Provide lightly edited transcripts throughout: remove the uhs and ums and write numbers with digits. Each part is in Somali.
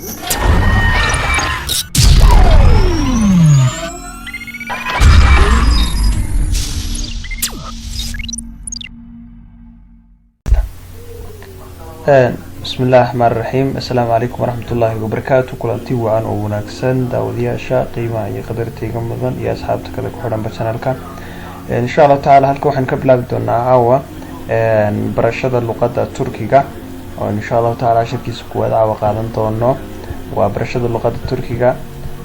بسم الله الرحمن الرحيم. السلام عليكم ورحمة الله وبركاته. كلانتي وعن وناكسن داودياشا قيمة يا قدرتي جمدان يا أصحابتك كذا كحرم بشانلك إن شاء الله تعالى هلكو حنكبل بدنا عوا برشة اللغة التركية وإن شاء الله تعالى شركي سكواد عوا قادن طنّا وبرشة اللغة التركية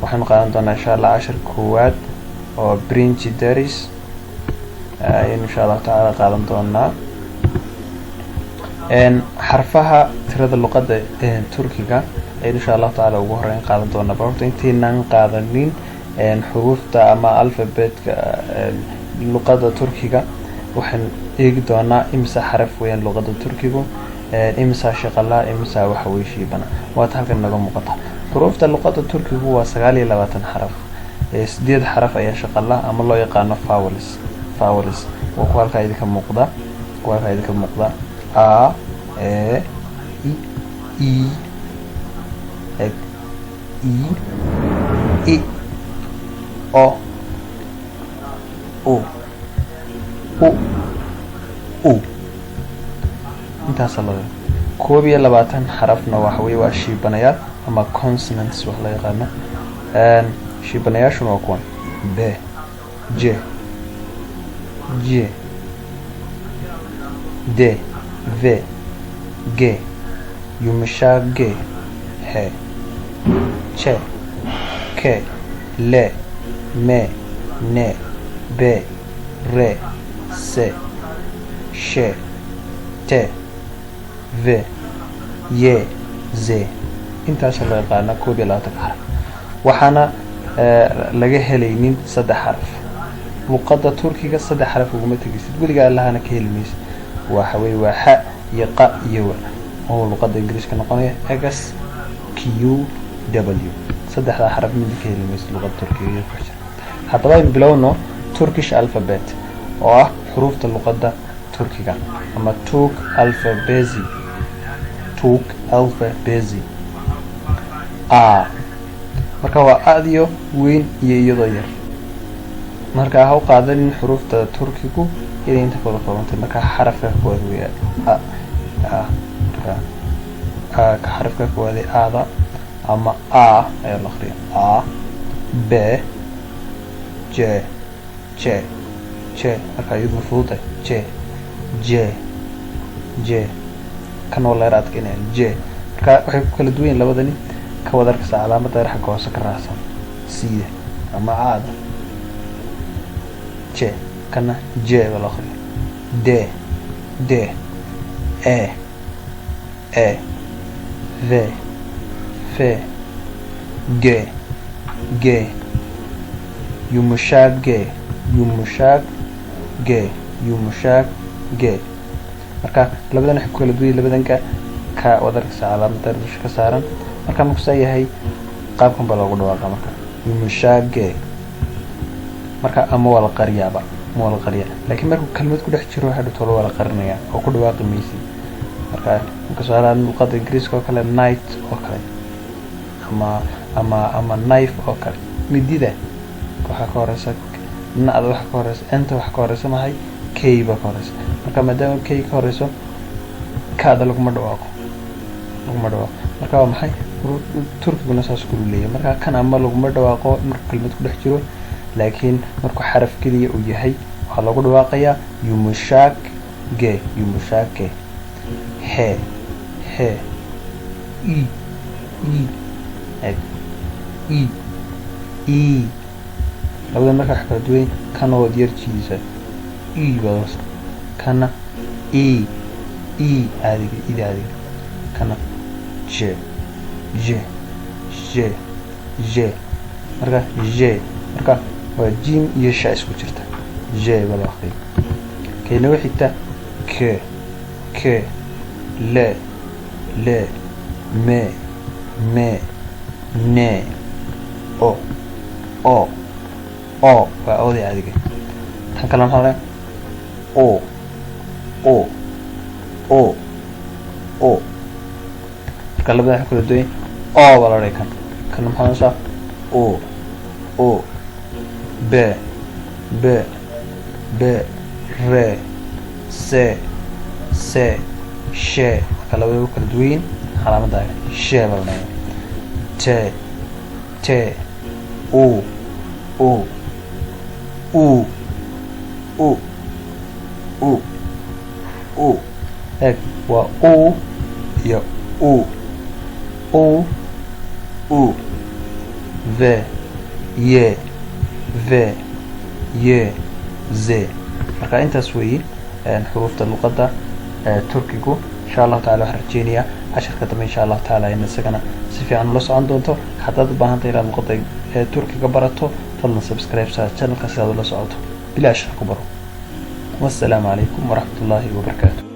وحن قادن طنّا إن شاء الله 10 كواد وبرينتي داريس إن شاء الله تعالى قادن طنّا حرفها ترى اللغة التركية إن شاء الله تعالى وهرين قادن طنّا برضو إنتين قادنين حروف أما ألفابت اللغة التركية وحن يقدرنا إمسا حرف وين اللغة التركية إمسا شغلة إمسا وحويشي بنا واتهلك النظام مقطع حروف اللغة التركية هو سغالي لباتن حرف سديد حرف أي شغلة أما الله يقانا فاولس وقوالك أيديك مقضى A I O U intaas la koob iyo 20 xarafna waxa weey waa shiibanayaal ama consonants wax la yaqaan shiibanayaashuna waa kuwan b j j d v g yumsha g he che ke le me ne be re se she te v ye ze intaas la yaqaan koob iyo 20 xaraf waxaana laga helaynin 3 xaraf luqadda turkiga 3 xaraf ugu matagaysid waliga allahana ka helmaysid waxa weey waa ha iyo qa iyo wa oo luqadda ingiriiska noqonaya x q w saddexda xaraf mid ka helmaysid luqadda turkiga haddaba aynu bilowno Turkish alphabet oo ah xuruufta luqadda turkiga ama Turk alphabet a marka waa aadiyo weyn iyo iyadoo yar marka ha u qaadan xuruufta turkigu إذا أنت كذا قرنت مركا حرفك كوذي كحرفك كوذي هذا أما أي الأخير ب ج مركا يدور فوضى ج كان والله رات كنا ج مركا وحيد كل دوين لبدني كوذرك علامة راح كوسك راسا سيد أما هذا ج كنا ج بالآخر د ا ف ج يمشاق ج marka labadan xig kala duwan labadanka ka wadarka calaamada ka saaran marka ma ku sayahay qaabkan baa lagu dhawaaqa marka yumshaaq marka ama wala qariyaba laakiin marka kalmad ku dhex jiro waxa dhutolo wala qarinaya oo ku dhawaaqi meesi marka saaran luqadda ingiriiska oo kale night oo kale ama knife oo kale midida waxa ka horeysa naad waxa ka horeysa anta waxa ka horeysa mahay kay ba ka horeysa marka maadaama kay ka horeyso kaada laguma dhawaaqo marka waa maxay turkiguna saas ku leeyahay marka kan ama laguma dhawaaqo marka kalmad ku dhex jiro laakiin marka xaraf kaliya uu yahay waxa lagu dhawaaqayaa yumshaaq he i labada marka waxa kala duwan kan oo yarjiisa baas kana adiga kana j marka waa jim iyo sha isku jirta j wala akhri kayna wixita k le me ne o waa oodi adiga tan kale maxaa o marka labada kala duwan oo baa la dhihi kan maxaa noqonaysaa o b re se she marka labadaba kala duwan yihiin calaamadda she baa la dhahay te u eeg waa iyo ye ze marka intaas weeye xuruufta luqadda turkigu insha allahu tacala waxaan rajeynayaa casharka dambe insha allahu tacaala in isagana si fiican ula socon doonto haddaad u baahantay inaad luqadda turkiga barato fadlan subscribe saa channelka si aad ula socoto bilaash ku baro. والسلام عليكم ورحمة الله وبركاته.